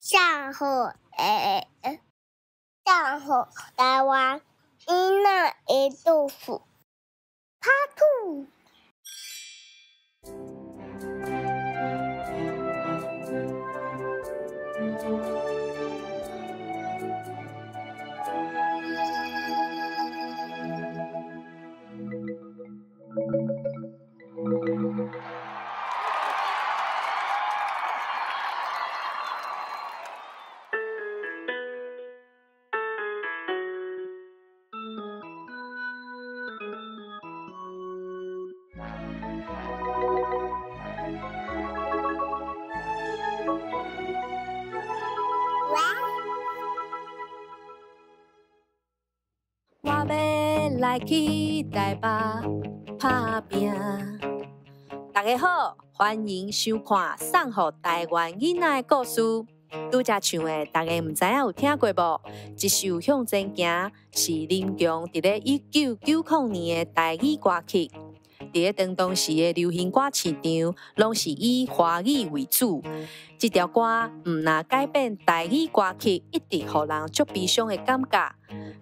上好台湾囡仔的豆腐Part 2。我要来去台北打拼。大家好，欢迎收看《送予台湾囡仔的故事》。拄则唱的，大家唔知影有听过无？一首向前行是林强伫咧1990年的台语歌曲。伫咧当时的流行歌市场，拢是以华语为主。这条歌唔若改变台语歌曲，一直互人足悲伤的感觉。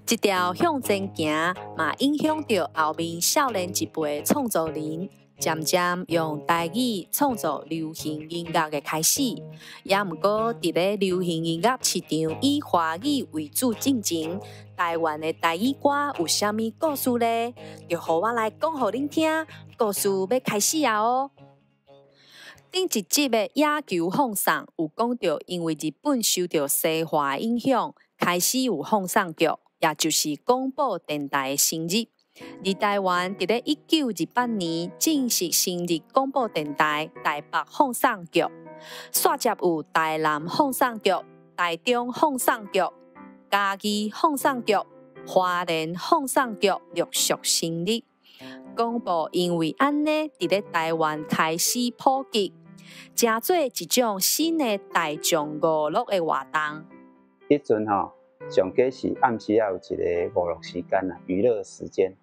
这条向前行嘛，影响到后面少年一辈的创作人，渐渐用台语创作流行音乐的开始。也毋过，伫咧流行音乐市场以华语为主进前，台湾的台语歌有啥物故事呢？就互我来讲互恁听。故事要开始啊哦！顶一集的野球放送有讲到，因为日本受到西化影响，开始有放送局，也就是广播电台的成立。而台湾伫咧1928年正式成立广播电台台北放送局，续接有台南放送局、台中放送局、嘉义放送局、花莲放送局陆续成立。广播因为安尼，伫咧台湾开始普及，成做一种新的大众娱乐的活动。迄阵上计是暗时有一个娱乐时间啊，娱乐时间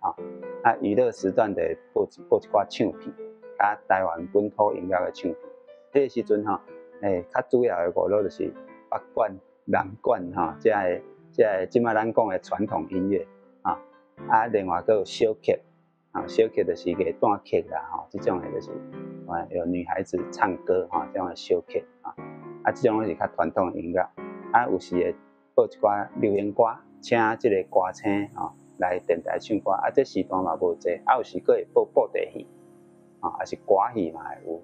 娱乐时段就播一寡唱片，台湾本土音乐的唱片。迄个时阵较主要的娱乐就是北管、南管即摆咱讲的传统音乐另外还有小曲小曲就是个段曲啦这种的就是有女孩子唱歌这种的小曲这种是较传统的音乐有时会播一寡流行歌，请即个歌星来电台唱歌这时段嘛无济有时佫会播布袋戏也是歌戏嘛会有。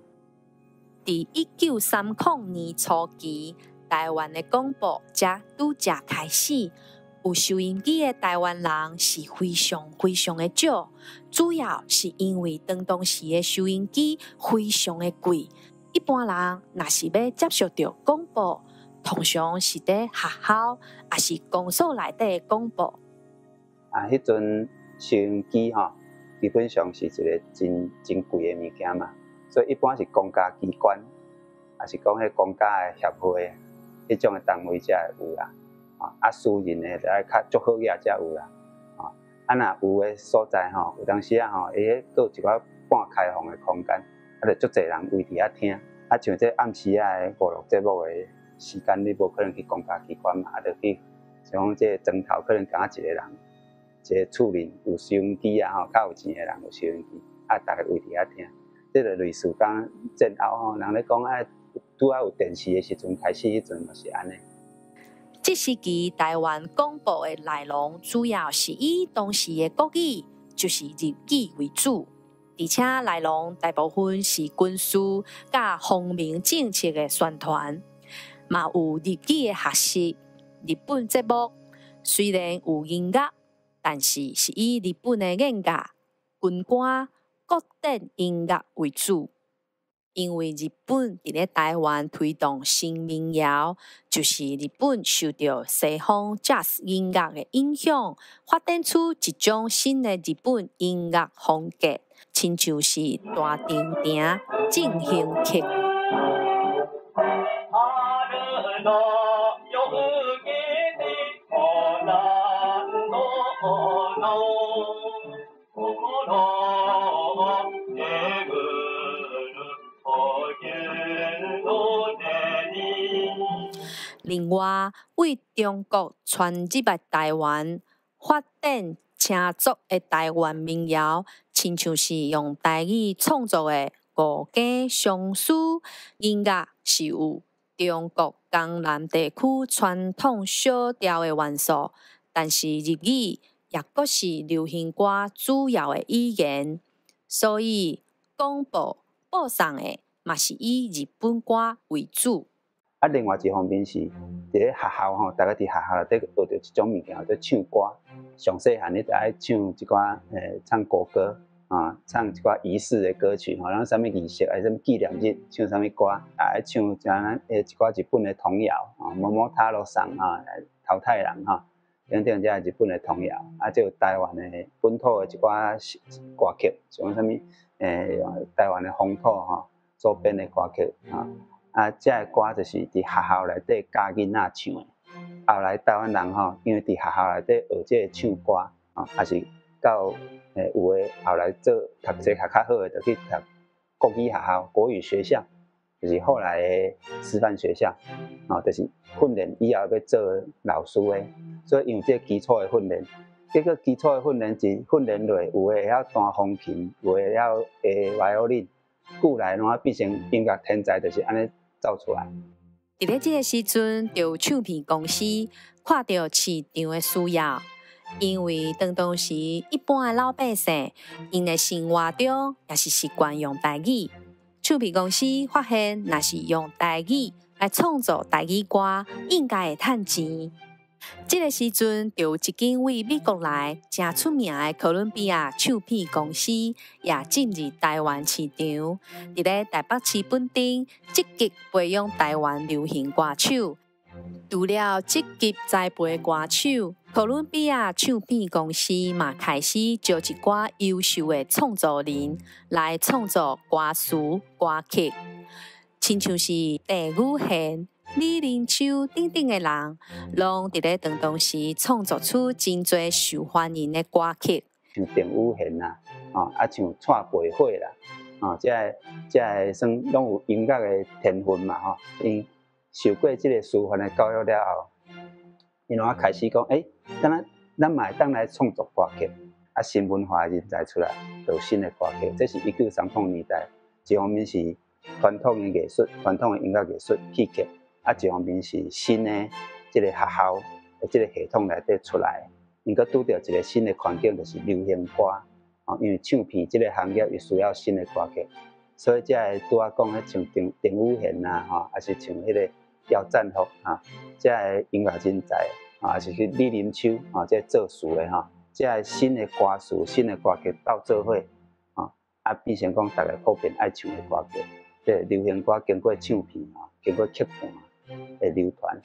伫1930年初期，台湾的广播才拄开始。有收音机的台湾人是非常的少，主要是因为当时的收音机非常的贵，一般人若是要接受到广播，通常是在学校也是公所内底的广播。迄阵收音机基本上是一个真贵的物件嘛，所以一般是公家机关，也是讲迄公家的协会，迄种的单位才会有啦。私人的就爱较足好个才有啦。若有的所在有当时伊迄佫有一寡半开放的空间，就足侪人围伫遐听。像这暗时的娱乐节目的时间，你无可能去公家机关嘛，就去像讲这砖头可能敢一个人，一个厝里有收音机较有钱的人有收音机，大家围伫遐听。这就类似讲战后人咧讲拄有电视的时阵开始，迄阵就是安尼。这时期台湾广播的内容主要是以当时的国语，就是日语为主，而且内容大部分是军事甲方面政策的宣传，嘛有日语的学习。日本节目虽然有音乐，但是以日本的演歌、军歌、古典音乐为主。因为日本伫咧台湾推动新民谣，就是日本受到西方 Jazz 音乐的影响，发展出一种新的日本音乐风格，亲像是大长亭进行曲。另外，为中国传入来台湾发展车作的台湾民谣，亲像是用台语创作的五家相思音乐，是有中国江南地区传统小调的元素，但是日语也阁是流行歌主要的语言，所以广播播送的嘛是以日本歌为主。另外一方面是，伫咧学校吼，大家伫学校内底学到一种物件，叫做唱歌。上细汉你就爱唱一寡唱国歌唱一寡仪式的歌曲吼，然后啥物仪式，还什物纪念日，唱啥物歌，爱唱一寡日本的童谣某某塔罗桑桃太郎等等这日本的童谣，还有台湾的本土的一寡歌曲，像啥物台湾的风土周边的歌曲这个歌就是伫学校内底教囡仔唱的。后来台湾人因为伫学校内底学这个唱歌也是到有的后来做读册较好的，就去读国语学校、国语学校，就是后来的师范学校就是训练以后要做老师的。所以用这基础的训练，结果基础的训练是训练落，有的会晓弹风琴，有的会晓violin，久来拢变成音乐天才，就是安尼走出来。伫咧这个时阵，就有唱片公司看到市场的需要，因为当时一般的老百姓，因的生活中也是习惯用台语。唱片公司发现，若是用台语来创作台语歌，应该会赚钱。这个时阵，就有一间为美国来真出名的哥伦比亚唱片公司也进入台湾市场，伫咧台北市本町积极培养台湾流行歌手。除了积极栽培歌手，哥伦比亚唱片公司嘛开始招一寡优秀的创作人来创作歌词、歌曲，亲像是郑宇贤、李林秋等等的人，拢伫咧当时创作出真侪受欢迎的歌曲，像郑宇贤像蔡培慧啦，这算拢有音乐的天分嘛因受过这个师范的教育了后，因拢开始讲，咱嘛会当来创作歌曲，新文化的人才出来，就有新的歌曲。这是1930年代，一方面是传统的艺术、传统的音乐艺术戏剧。一方面是新的这个学校的这个系统内底出来，因阁拄到一个新的环境，就是流行歌因为唱片这个行业也需要新的歌曲，所以才会拄啊讲像郑宇贤还是像迄个姚赞福这个音乐人才还是去李林秋这做词的这个新的歌词、新的歌曲斗做伙变成讲大家普遍爱唱的歌曲。这流行歌经过唱片经过曲盘的流传，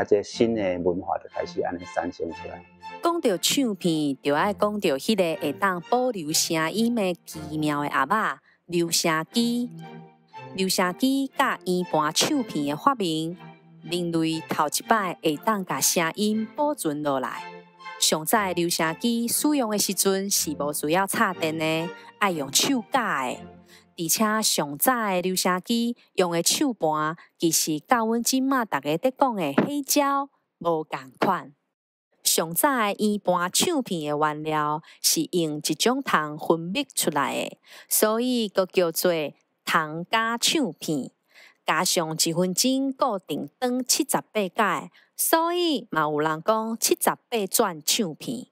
这新的文化就开始安尼产生出来。讲到唱片，就要讲到迄个会当保留声音的奇妙的盒仔——留声机。留声机甲圆盘唱片的发明，人类头一摆会当甲声音保存落来。上早留声机使用的时阵是无需要插电的，爱用手夹的。而且上早的留声机用的手盘，其实甲阮即马大家在讲的黑胶无共款。上早的圆盘唱片的原料是用一种糖分泌出来的，所以佫叫做糖加唱片。加上1分钟固定长78改，所以嘛有人讲78转唱片。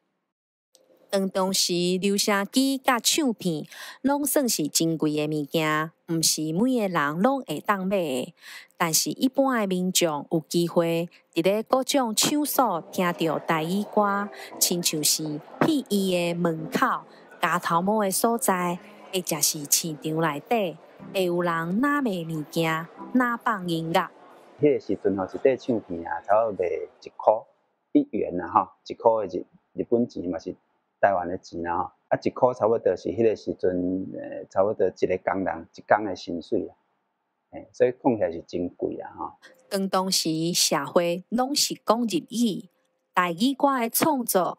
当时留声机甲唱片拢算是真贵的物件，毋是每个人拢会当买的。但是一般的民众有机会伫咧各种场所听到台语歌，亲像是戏院的门口、街头某的所在，或者是市场内底，会有人拿卖物件、拿放音乐。迄个时阵一块唱片差不多卖1元1块的日本钱嘛是台湾的钱1块差不多是迄个时阵差不多一个工人一工的薪水所以讲起来是真贵当时社会拢是讲日语，台语歌的创作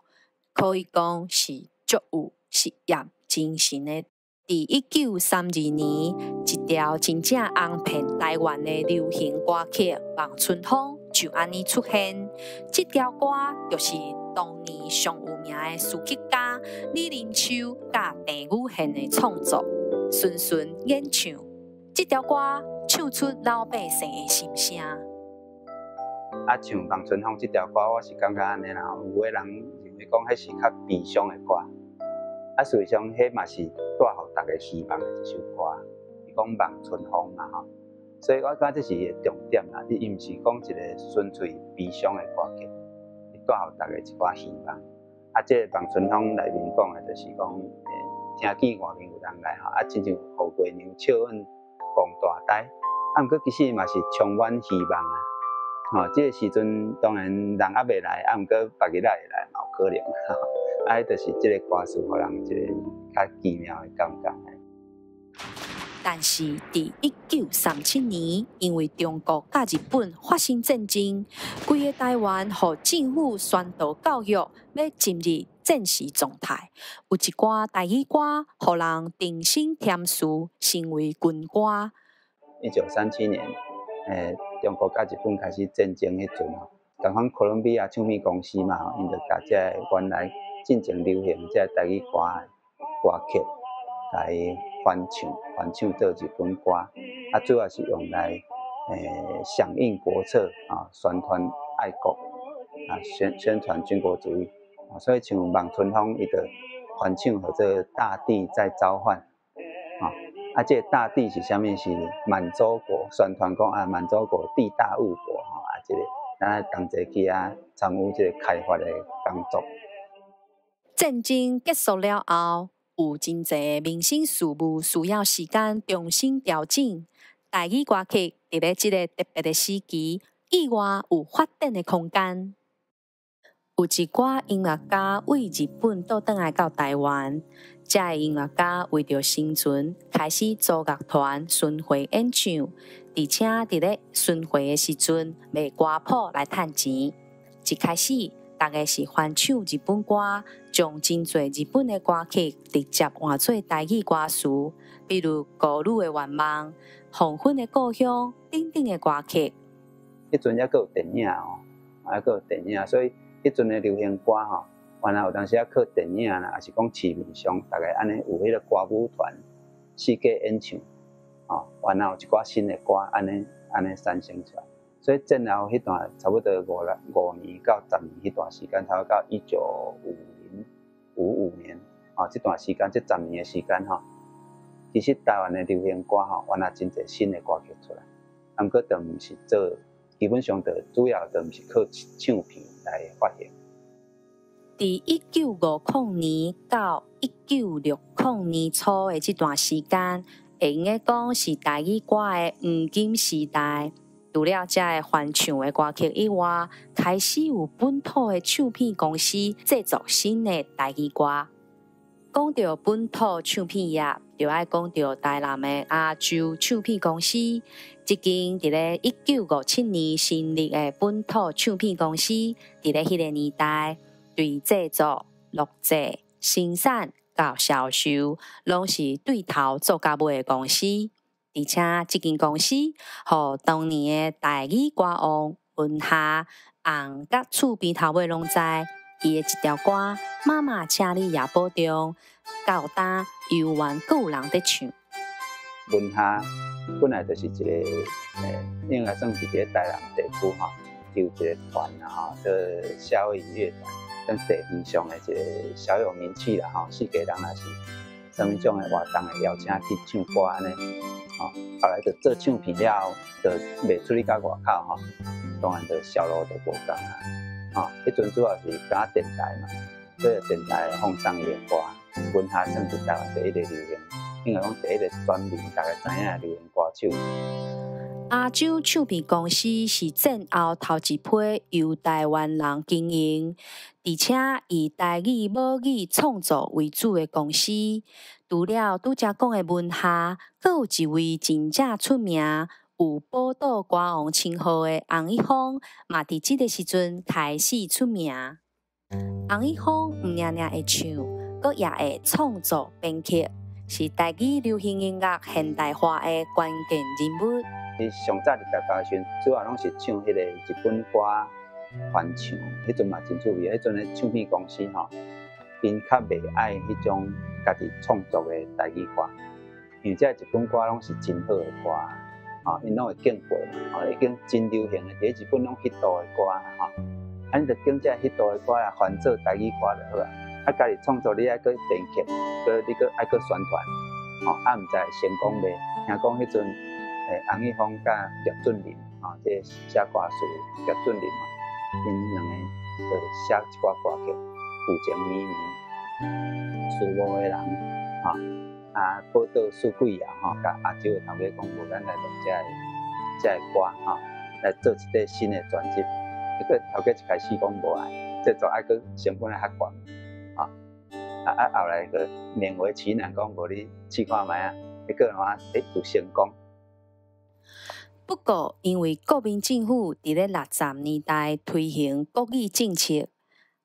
可以讲是足有实验精神的。1932年，一条真正红遍台湾的流行歌曲《望春风》就安尼出现。这条歌就是当年上有名的词曲家李林秋甲郑宇宪的创作，顺顺演唱。这条歌唱出老百姓的心声。唱《望春风》这条歌，我是感觉安尼啦，有的人认为讲迄是较悲伤的歌。实际上，迄嘛是带予大家希望的一首歌。伊讲望春风嘛吼，所以我感觉这是伊的重点啦。伊毋是讲一个纯粹悲伤的歌曲，伊带予大家一寡希望。这个望春风内面讲的，就是讲，听见外面有人来吼，亲像富贵娘笑阮讲大呆。毋过其实嘛是充满希望啊。这个时阵当然人还未来，毋过别日仔会来嘛有可能。就是这个歌词，互人一个较奇妙的感觉。但是，伫1937年，因为中国甲日本发生战争，规个台湾互政府宣导教育要进入战时状态。有一寡台语歌，互人定心添词，成为军歌。1937年，中国甲日本开始战争迄阵吼，共款哥伦比亚唱片公司嘛，因就甲这原来进前流行这台语歌曲来翻唱做日本歌，主要是用来响应国策宣传爱国宣传军国主义所以像《望春风》伊就翻唱和这大地在召唤这个大地是啥物？是满洲国，宣传讲满洲国地大物博这个咱同齐去参与这个开发的工作。战争结束了后，有真侪民生事务需要时间重新调整。台语歌曲伫咧这个特别的时期，意外有发展的空间。有一寡音乐家为日本倒转来到台湾，这个音乐家为着生存，开始组乐团巡回演唱，而且伫咧巡回的时阵卖歌谱来赚钱。一开始，大家是翻唱日本歌，将真侪日本的歌曲直接换做台语歌词，比如《孤女的愿望》《黄昏的故乡》等等的歌曲。迄阵还佫有电影还佫有电影，所以迄阵的流行歌原来有当时靠电影啦，也是讲市面上大概安尼有迄个歌舞团世界演唱原来有一寡新的歌安尼产生出来。所以战后迄段差不多5年到10年迄段时间，差不多到1955年这段时间，这10年的时间其实台湾的流行歌原来真侪新的歌曲出来，毋过就毋是做，基本上就主要就毋是靠唱片来发行。伫1950年到1960年初的这段时间，会用个讲是台语歌的黄金时代。除了这个翻唱的歌曲以外，开始有本土的唱片公司制作新的台语歌。讲到本土唱片业，就要讲到台南的亚洲唱片公司，一间伫咧1957年成立的本土唱片公司，伫咧迄个年代，对制作、录制、生产到销售，拢是对头做到尾的公司。而且，这间公司和当年的台语歌王文夏、红甲厝边头尾拢知，伊的一条歌《妈妈请你也保重》，到今犹原阁有人在唱。文夏本来就是一个应该算是一个台南地区有一个团叫夏威夷乐团，算地方上的一个小有名气啦世界人也是什么种的活动会邀请去唱歌安尼。后来就做唱片了后，就卖出去到外口当然就销路就无同迄阵主要是打电台嘛，所以电台放送伊的歌，文夏算是台湾第一个流行，应该讲第一个全面大家知影的流行歌手。亚洲唱片公司是战后头一批由台湾人经营，而且以台语母语创作为主的公司。除了拄则讲的文夏，阁有一位真正出名、有宝岛歌王称号的洪一峰，嘛伫这个时阵开始出名。洪一峰毋仅会唱，阁也会创作编曲，是台语流行音乐现代化的关键人物。伊上早伫台北时，主要拢是唱迄个日本歌翻唱，迄阵嘛真趣味。迄阵的唱片公司吼，因较袂爱迄种家己创作的台语歌，因为这日本歌拢是真好的歌，因拢会敬过，已经真流行的，伫日本拢迄度的歌，啊，你着跟这迄度的歌来翻做台语歌就好啊。啊，家己创作你爱去编曲，你去爱去宣传，啊，毋知会成功袂？听讲迄阵。洪一峰甲叶俊麟，这写歌词叶俊麟嘛，因两个就写一寡歌曲，有情绵绵，思无的人，啊，报道苏贵啊，甲亚洲的头家讲，无咱来录这个歌，来做一块新的专辑。结果头家一开始讲无爱，这就爱去成本较悬，后来个勉为其难讲，无你试看卖啊，结果话有成功。不过，因为国民政府伫咧60年代推行国语政策，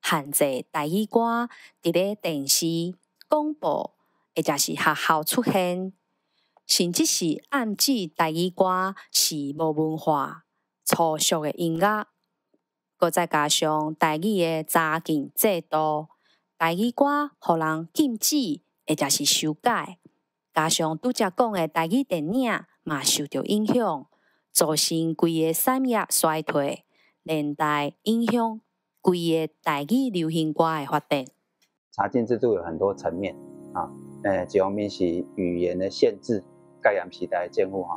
限制台语歌伫咧电视、广播，或者是学校出现，甚至是暗指台语歌是无文化、粗俗的音乐。搁再加上台语的查禁制度，台语歌互人禁止，或者是修改。加上拄则讲的台语电影嘛受到影响。造成规个产业衰退，连带影响规个台语流行歌的发展。查禁制度有很多层面一方面是语言的限制，戒严时代的政府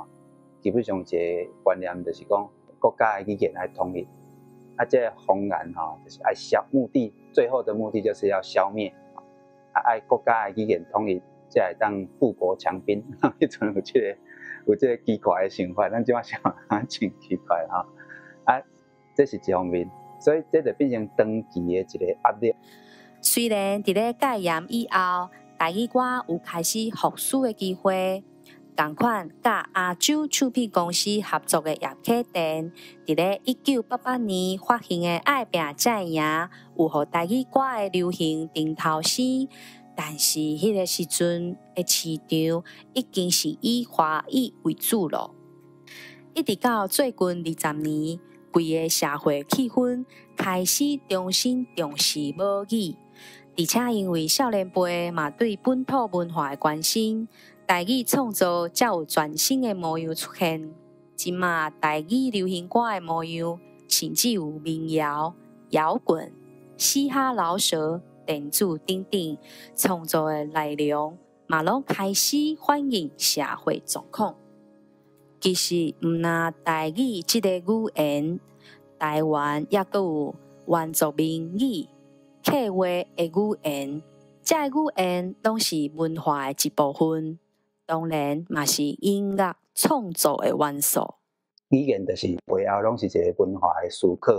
基本上一个观念就是讲国家的语言要统一，这个方案就是要最后的目的就是要消灭，爱国家的语言统一，才会当富国强兵，迄阵有这个奇怪的想法，咱即摆想真奇怪这是一方面，所以这就变成长期的一个压力。虽然伫咧戒严以后，台语歌有开始复苏的机会，同款甲亚洲唱片公司合作的叶启田，伫咧1988年发行的《爱拼才会赢》，有互台语歌的流行顶头升。但是，迄个时阵的市场已经是以华语为主咯。一直到最近20年，规个社会气氛开始重新重视母语，而且因为少年辈嘛对本土文化的关心，台语创作才有全新的模样出现。即马台语流行歌的模样，甚至有民谣、摇滚、嘻哈饶舌。电子等等创作的内容，嘛拢开始反映社会状况。其实，毋那台语这个语言，台湾也阁有原住民语、客话的语言，这个语言拢是文化的一部分，当然嘛是音乐创作的元素。语言就是背后拢是一个文化的思考，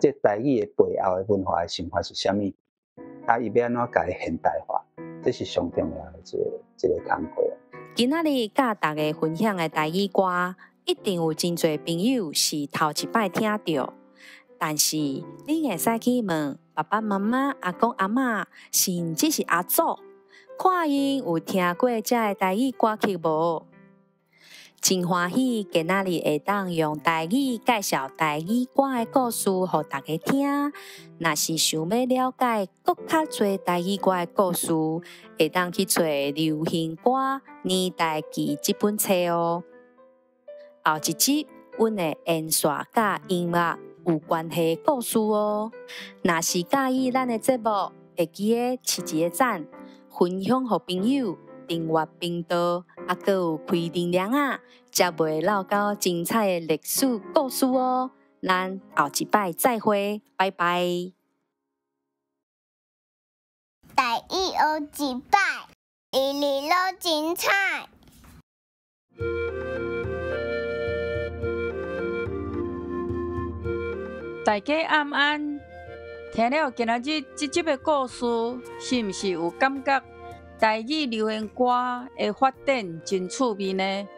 这台语的背后的文化的想法是啥物？伊要安怎甲伊现代化，这是上重要的一个工作。今仔日甲大家分享的台语歌，一定有真侪朋友是头一摆听到，但是你会使去问爸爸妈妈、阿公阿嬷，甚至是阿祖，看因有听过这个台语歌曲无？真欢喜，今仔日会当用台语介绍台语歌的故事，互大家听。若是想要了解更较多台语歌的故事，会当去找《流行歌年代记》这本册哦。后一集，阮会演说甲音乐有关系的故事哦。若是介意咱的节目，会记得试一个赞，分享给朋友。订阅频道，阁有开铃铃才袂漏到精彩的历史故事哦。咱后一摆再会，拜拜。台语学一摆，日日都精彩。大家晚安。听了今仔日这集的故事，是毋是有感觉？台语流行歌的发展真趣味呢。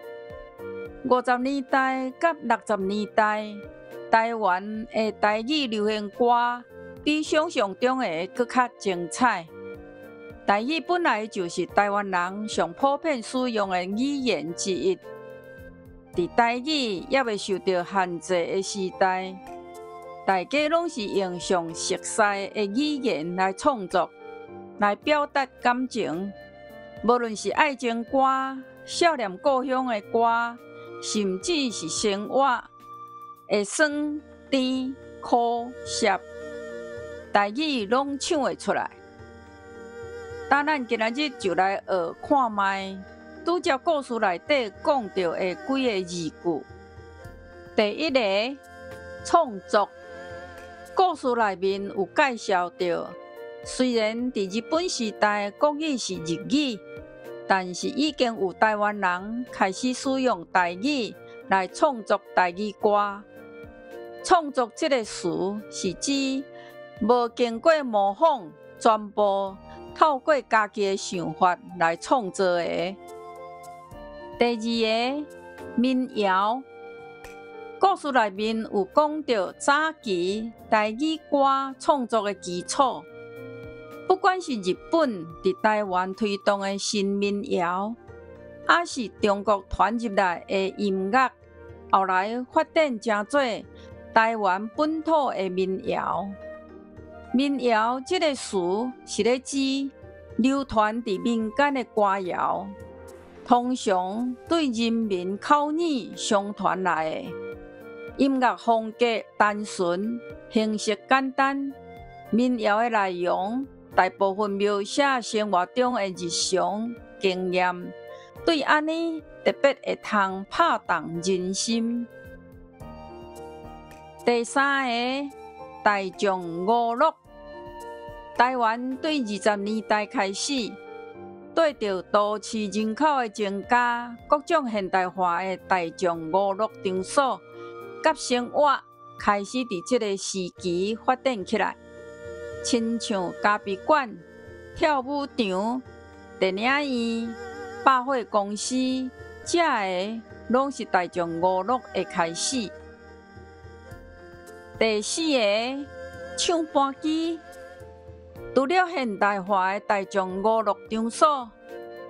50年代甲60年代，台湾的台语流行歌比想象中的更较精彩。台语本来就是台湾人上普遍使用的语言之一。伫台语还未受到限制的时代，大家拢是用上熟悉的语言来创作，来表达感情。无论是爱情歌、少年故乡的歌，甚至是生活的酸、甜、苦、涩，台语拢唱会出来。当咱今仔日就来学看卖，拄则故事内底讲到的几个字句。第一个，创作。故事内面有介绍到，虽然伫日本时代国语是日语，但是已经有台湾人开始使用台语来创作台语歌。创作这个词是指无经过模仿，全部透过家己的想法来创作的。第二个，民谣。故事内面有讲到早期台语歌创作的基础，不管是日本伫台湾推动的新民谣，还是中国传入来的音乐，后来发展成做台湾本土的民谣。民谣这个词是咧指流传伫民间的歌谣，通常对人民口耳相传来的。音乐风格单纯，形式简单。民谣的内容大部分描写生活中的日常经验，对安尼特别会通拍动人心。第三个，大众娱乐。台湾对20年代开始，对着都市人口的增加，各种现代化的大众娱乐场所。甲生活开始伫这个时期发展起来，亲像咖啡馆、跳舞场、电影院、百货公司，这个拢是大众娱乐的开始。第四个，唱盘机。除了现代化的大众娱乐场所，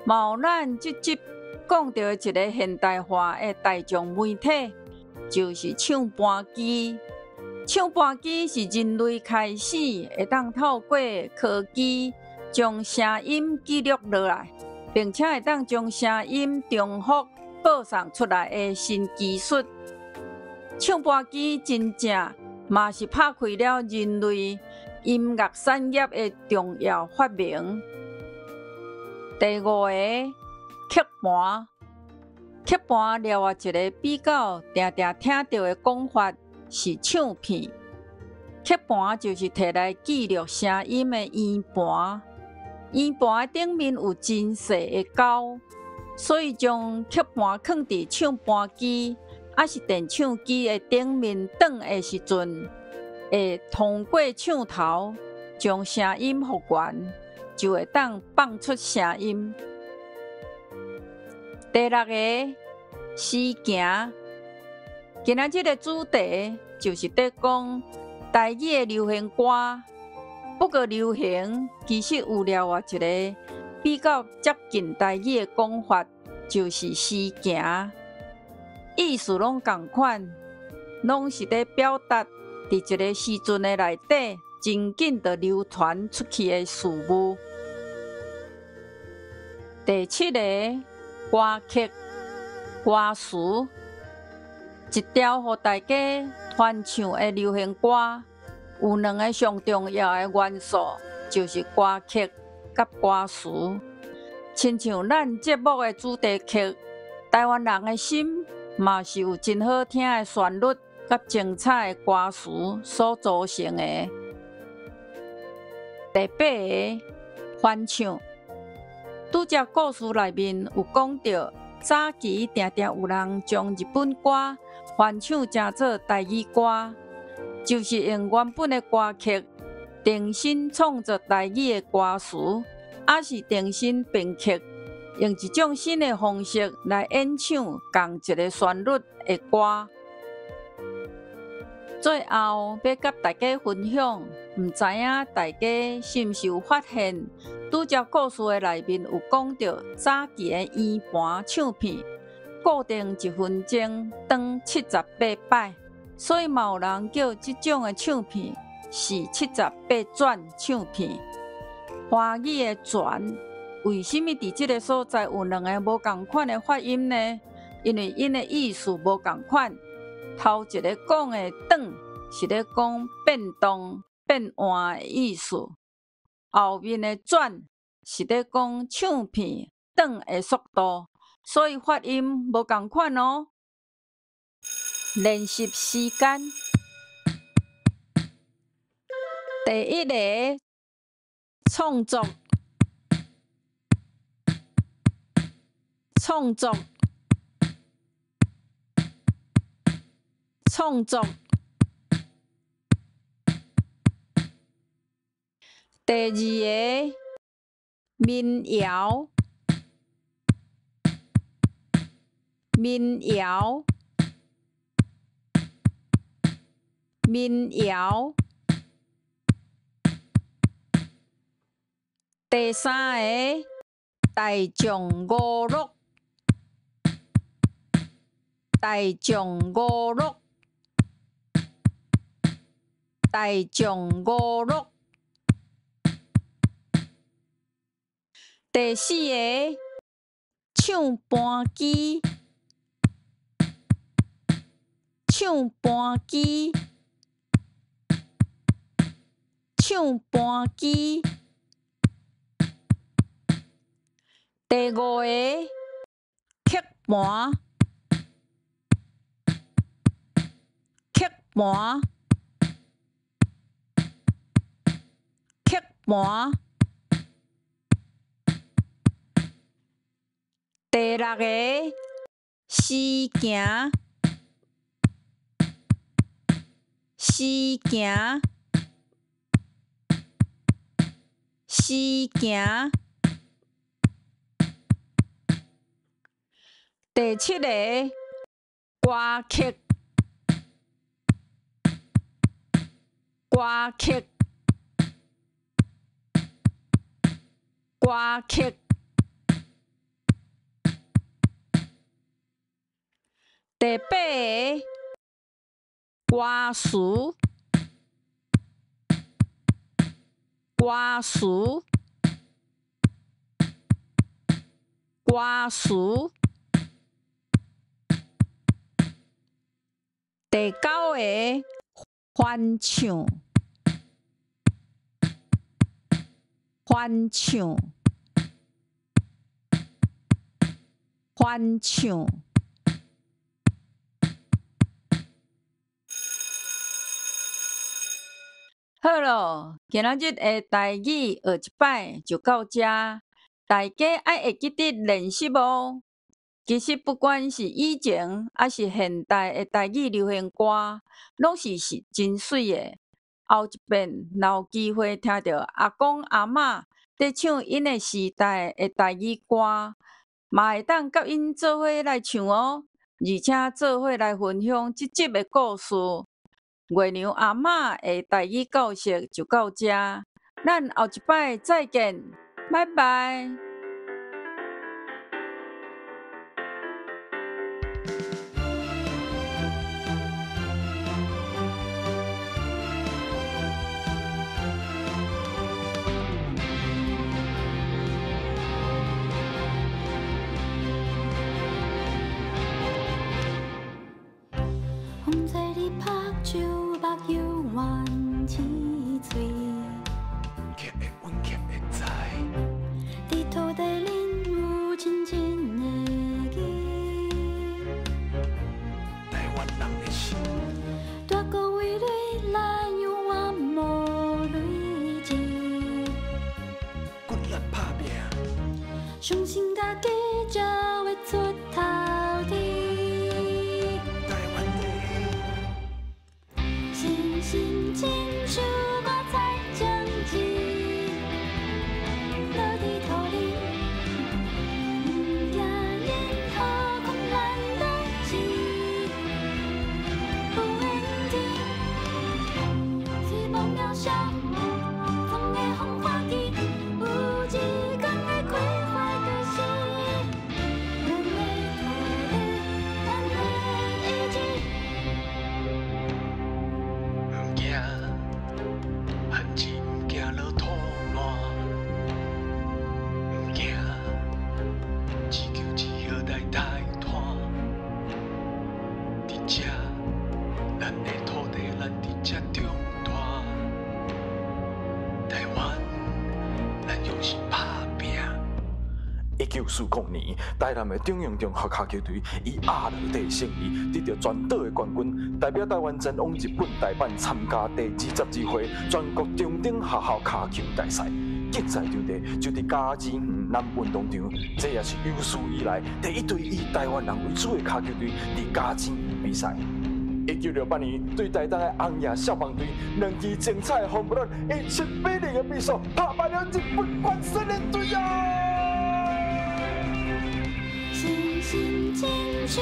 嘛有咱即集讲到一个现代化的大众媒体。就是唱盘机。唱盘机是人类开始会当透过科技将声音记录落来，并且会当将声音重复播送出来的新技术。唱盘机真正嘛是拍开了人类音乐产业的重要发明。第五个，曲盘。曲盘另外一个比较常常听到的讲法是唱片。曲盘就是摕来记录声音的圆盘，圆盘顶面有真细的胶，所以将曲盘放伫唱盘机还是电唱机的顶面转的时阵，会通过唱头将声音复原，就会当放出声音。第六个，诗行。今仔日的主题就是在讲台语的流行歌。不过流行其实有另外一个比较接近台语的讲法，就是诗行。意思拢同款，拢是在表达伫一个时阵的内底真紧地流传出去的事物。第七个，歌曲。歌词，一条予大家传唱的流行歌，有两个上重要的元素，就是歌曲甲歌词。亲像咱节目的主题曲《台湾人的心》，嘛是有真好听的旋律甲精彩的歌词所组成的。第八个，翻唱。拄则故事内面有讲到。早期常常有人将日本歌翻唱成做台语歌，就是用原本的歌曲重新创作台语的歌词，还是重新编曲，用一种新的方式来演唱同一个旋律的歌。最后要甲大家分享，唔知影大家是毋是有发现，拄则故事的内面有讲到早期的圆盘唱片，固定1分钟长78摆，所以嘛有人叫即种的唱片是78转唱片。华语的转，为什么伫即个所在有2个无共款的发音呢？因为因的意思无共款。头一个讲的“转”是咧讲变动、变换的意思，后面的“转”是咧讲唱片转的速度，所以发音无共款哦。练习时间，第一个创作，创作，创作。第二个民谣，民谣，民谣。第三个大众娱乐，大众娱乐，大众娱乐。第四个唱盘机，唱盘机，唱盘机。第五个刻盘，刻盘，刻盘。第六个诗行，诗行，诗行。第七个歌曲，歌曲，歌曲。第八个歌词，歌词，歌词。第九个翻唱，翻唱，翻唱。好咯，今仔日的台语学一摆就到这，大家爱会记得练习无？其实不管是以前还是现代的台语流行歌，拢是真水的。后一遍若有机会听到阿公阿嬷在唱因的时代的台语歌，嘛会当甲因做伙来唱哦，而且做伙来分享即集的故事。月娘阿嬷的台语教室就到这，咱后一摆再见，拜拜。风吹你拍手，目睭弯起嘴，却会阮却会知，伫土地恁有深深的记，台湾人的心，大国为你来有我无累积，骨力打拼，相信家己才会出头天。心亲像我在将至，落伫土里，不惊任何困难代志。有缘天，希望渺小，总会风化起，有一1949年，台南的中央中学校球队以亚乐队胜利，得到全岛的冠军，代表台湾前往日本大阪参加第22回全国中等学校卡球大赛。竞赛场地就伫嘉义园南运动场，这也是有史以来第一队以台湾人为主的卡球队伫嘉义园比赛。1968年，对台东的红叶消防队2支精彩的红不论以7-0的比数打败了日本关西人队啊！星星牵手。